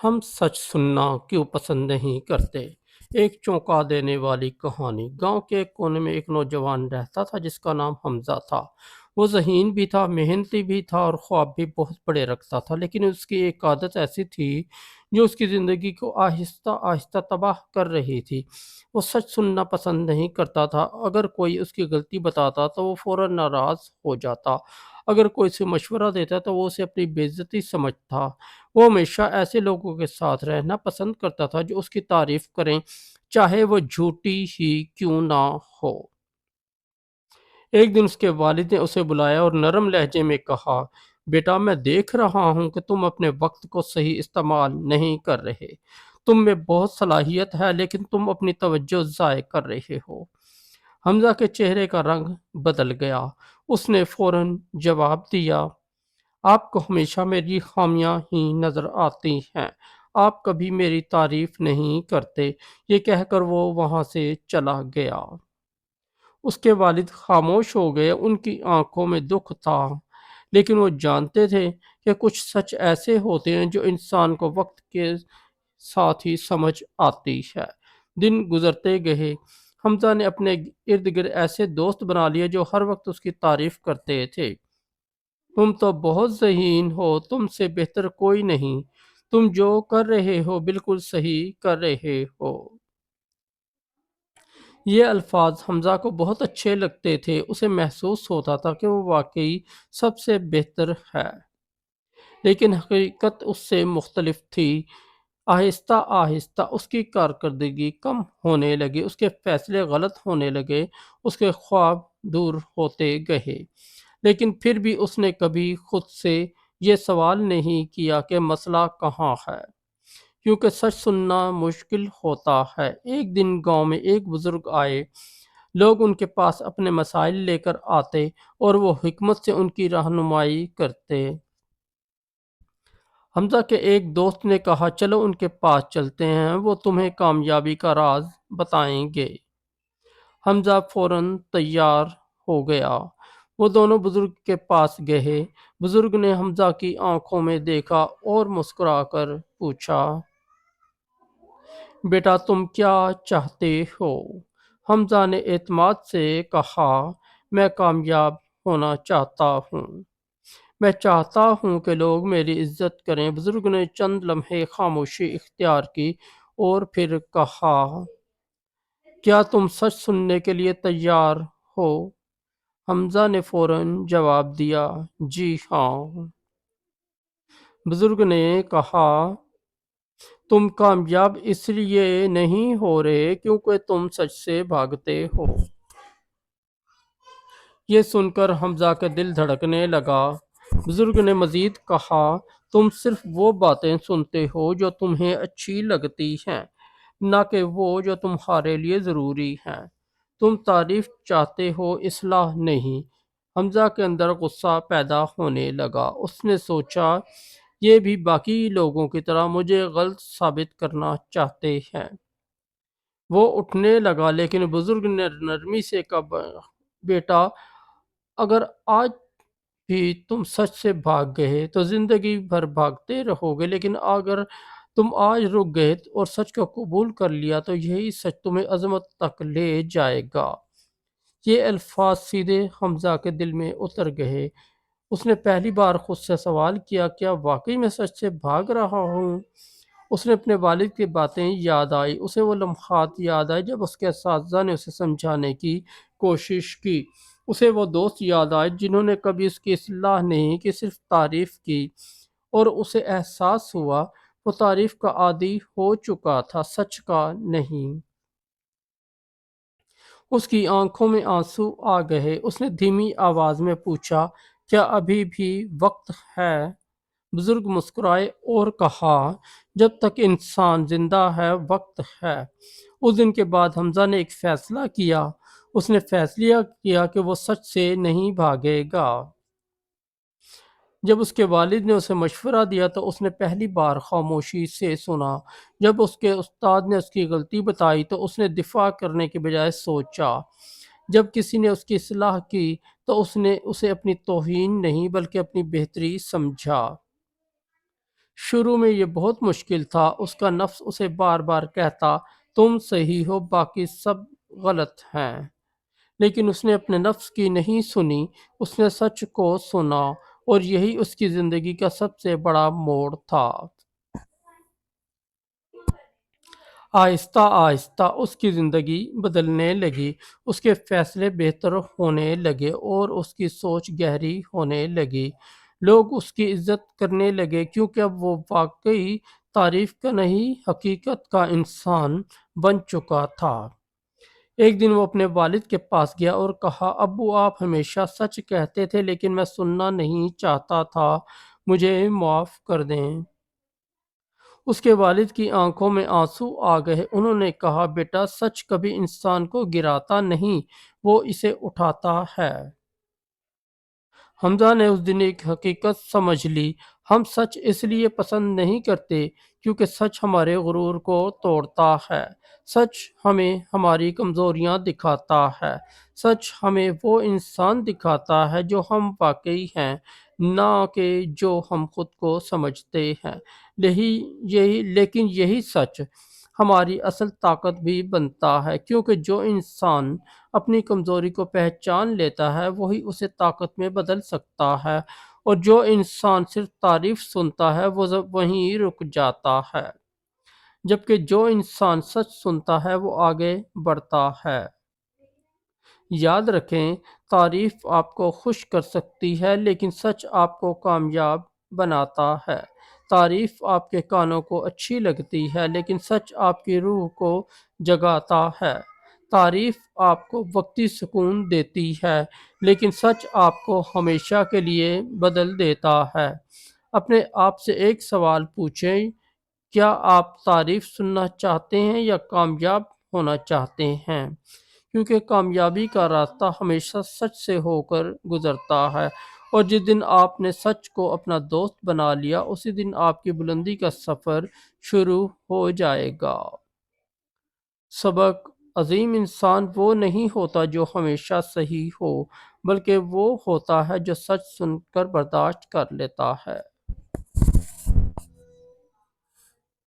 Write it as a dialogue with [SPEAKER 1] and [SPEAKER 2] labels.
[SPEAKER 1] ہم سچ سننا کیوں پسند نہیں کرتے؟ ایک چونکا دینے والی کہانی۔ گاؤں کے ایک کونے میں ایک نوجوان رہتا تھا جس کا نام حمزہ تھا۔ وہ ذہین بھی تھا، محنتی بھی تھا اور خواب بھی بہت بڑے رکھتا تھا، لیکن اس کی ایک عادت ایسی تھی جو اس کی زندگی کو آہستہ آہستہ تباہ کر رہی تھی۔ وہ سچ سننا پسند نہیں کرتا تھا۔ اگر کوئی اس کی غلطی بتاتا تو وہ فوراً ناراض ہو جاتا۔ اگر کوئی اسے مشورہ دیتا تو وہ اسے اپنی بے عزتی سمجھتا۔ وہ ہمیشہ ایسے لوگوں کے ساتھ رہنا پسند کرتا تھا جو اس کی تعریف کریں، چاہے وہ جھوٹی ہی کیوں نہ ہو۔ ایک دن اس کے والد نے اسے بلایا اور نرم لہجے میں کہا، بیٹا میں دیکھ رہا ہوں کہ تم اپنے وقت کو صحیح استعمال نہیں کر رہے۔ تم میں بہت صلاحیت ہے لیکن تم اپنی توجہ ضائع کر رہے ہو۔ حمزہ کے چہرے کا رنگ بدل گیا۔ اس نے فوراً جواب دیا، آپ کو ہمیشہ میری خامیاں ہی نظر آتی ہیں، آپ کبھی میری تعریف نہیں کرتے۔ یہ کہہ کر وہ وہاں سے چلا گیا۔ اس کے والد خاموش ہو گئے۔ ان کی آنکھوں میں دکھ تھا، لیکن وہ جانتے تھے کہ کچھ سچ ایسے ہوتے ہیں جو انسان کو وقت کے ساتھ ہی سمجھ آتی ہے۔ دن گزرتے گئے۔ حمزہ نے اپنے ارد گرد ایسے دوست بنا لیے جو ہر وقت اس کی تعریف کرتے تھے۔ تم تو بہت ذہین ہو، تم سے بہتر کوئی نہیں، تم جو کر رہے ہو بالکل صحیح کر رہے ہو۔ یہ الفاظ حمزہ کو بہت اچھے لگتے تھے۔ اسے محسوس ہوتا تھا کہ وہ واقعی سب سے بہتر ہے، لیکن حقیقت اس سے مختلف تھی۔ آہستہ آہستہ اس کی کارکردگی کم ہونے لگی، اس کے فیصلے غلط ہونے لگے، اس کے خواب دور ہوتے گئے۔ لیکن پھر بھی اس نے کبھی خود سے یہ سوال نہیں کیا کہ مسئلہ کہاں ہے، کیونکہ سچ سننا مشکل ہوتا ہے۔ ایک دن گاؤں میں ایک بزرگ آئے۔ لوگ ان کے پاس اپنے مسائل لے کر آتے اور وہ حکمت سے ان کی رہنمائی کرتے۔ حمزہ کے ایک دوست نے کہا، چلو ان کے پاس چلتے ہیں، وہ تمہیں کامیابی کا راز بتائیں گے۔ حمزہ فوراً تیار ہو گیا۔ وہ دونوں بزرگ کے پاس گئے۔ بزرگ نے حمزہ کی آنکھوں میں دیکھا اور مسکرا کر پوچھا، بیٹا تم کیا چاہتے ہو؟ حمزہ نے اعتماد سے کہا، میں کامیاب ہونا چاہتا ہوں، میں چاہتا ہوں کہ لوگ میری عزت کریں۔ بزرگ نے چند لمحے خاموشی اختیار کی اور پھر کہا، کیا تم سچ سننے کے لیے تیار ہو؟ حمزہ نے فوراً جواب دیا، جی ہاں۔ بزرگ نے کہا، تم کامیاب اس لیے نہیں ہو رہے کیونکہ تم سچ سے بھاگتے ہو۔ یہ سن کر حمزہ کا دل دھڑکنے لگا۔ بزرگ نے مزید کہا، تم صرف وہ باتیں سنتے ہو جو تمہیں اچھی لگتی ہیں، نہ کہ وہ جو تمہارے لیے ضروری ہیں۔ تم تعریف چاہتے ہو، اصلاح نہیں۔ حمزہ کے اندر غصہ پیدا ہونے لگا۔ اس نے سوچا، یہ بھی باقی لوگوں کی طرح مجھے غلط ثابت کرنا چاہتے ہیں۔ وہ اٹھنے لگا لیکن بزرگ نے نرمی سے کہا، بیٹا اگر آج بھی تم سچ سے بھاگ گئے تو زندگی بھر بھاگتے رہو گے، لیکن اگر تم آج رک گئے اور سچ کو قبول کر لیا تو یہی سچ تمہیں عظمت تک لے جائے گا۔ یہ الفاظ سیدھے حمزہ کے دل میں اتر گئے۔ اس نے پہلی بار خود سے سوال کیا، کیا واقعی میں سچ سے بھاگ رہا ہوں؟ اس نے اپنے والد کی باتیں یاد آئی، اسے وہ لمحات یاد آئے جب اس کے اساتذہ نے اسے سمجھانے کی کوشش کی، اسے وہ دوست یاد آئے جنہوں نے کبھی اس کی اصلاح نہیں کی، صرف تعریف کی، اور اسے احساس ہوا وہ تعریف کا عادی ہو چکا تھا، سچ کا نہیں۔ اس کی آنکھوں میں آنسو آ گئے۔ اس نے دھیمی آواز میں پوچھا، کیا ابھی بھی وقت ہے؟ بزرگ مسکرائے اور کہا، جب تک انسان زندہ ہے وقت ہے۔ اس دن کے بعد حمزہ نے ایک فیصلہ کیا۔ اس نے فیصلہ کیا کہ وہ سچ سے نہیں بھاگے گا۔ جب اس کے والد نے اسے مشورہ دیا تو اس نے پہلی بار خاموشی سے سنا۔ جب اس کے استاد نے اس کی غلطی بتائی تو اس نے دفاع کرنے کے بجائے سوچا۔ جب کسی نے اس کی اصلاح کی تو اس نے اسے اپنی توہین نہیں بلکہ اپنی بہتری سمجھا۔ شروع میں یہ بہت مشکل تھا، اس کا نفس اسے بار بار کہتا تم صحیح ہو باقی سب غلط ہیں، لیکن اس نے اپنے نفس کی نہیں سنی، اس نے سچ کو سنا، اور یہی اس کی زندگی کا سب سے بڑا موڑ تھا۔ آہستہ آہستہ اس کی زندگی بدلنے لگی، اس کے فیصلے بہتر ہونے لگے اور اس کی سوچ گہری ہونے لگی۔ لوگ اس کی عزت کرنے لگے کیونکہ اب وہ واقعی تعریف کا نہیں حقیقت کا انسان بن چکا تھا۔ ایک دن وہ اپنے والد کے پاس گیا اور کہا ابو آپ ہمیشہ سچ کہتے تھے لیکن میں سننا نہیں چاہتا تھا، مجھے معاف کر دیں۔ اس کے والد کی آنکھوں میں آنسو آ گئے، انہوں نے کہا بیٹا سچ کبھی انسان کو گراتا نہیں، وہ اسے اٹھاتا ہے۔ حمزہ نے اس دن ایک حقیقت سمجھ لی، ہم سچ اس لیے پسند نہیں کرتے کیونکہ سچ ہمارے غرور کو توڑتا ہے، سچ ہمیں ہماری کمزوریاں دکھاتا ہے، سچ ہمیں وہ انسان دکھاتا ہے جو ہم واقعی ہیں، نہ کہ جو ہم خود کو سمجھتے ہیں۔ لیکن یہی سچ ہماری اصل طاقت بھی بنتا ہے، کیونکہ جو انسان اپنی کمزوری کو پہچان لیتا ہے وہی اسے طاقت میں بدل سکتا ہے، اور جو انسان صرف تعریف سنتا ہے وہ وہیں رک جاتا ہے، جبکہ جو انسان سچ سنتا ہے وہ آگے بڑھتا ہے۔ یاد رکھیں تعریف آپ کو خوش کر سکتی ہے لیکن سچ آپ کو کامیاب بناتا ہے۔ تعریف آپ کے کانوں کو اچھی لگتی ہے لیکن سچ آپ کی روح کو جگاتا ہے۔ تعریف آپ کو وقتی سکون دیتی ہے لیکن سچ آپ کو ہمیشہ کے لیے بدل دیتا ہے۔ اپنے آپ سے ایک سوال پوچھیں، کیا آپ تعریف سننا چاہتے ہیں یا کامیاب ہونا چاہتے ہیں؟ کیونکہ کامیابی کا راستہ ہمیشہ سچ سے ہو کر گزرتا ہے، اور جس دن آپ نے سچ کو اپنا دوست بنا لیا اسی دن آپ کی بلندی کا سفر شروع ہو جائے گا۔ سبق: عظیم انسان وہ نہیں ہوتا جو ہمیشہ صحیح ہو، بلکہ وہ ہوتا ہے جو سچ سن کر برداشت کر لیتا ہے۔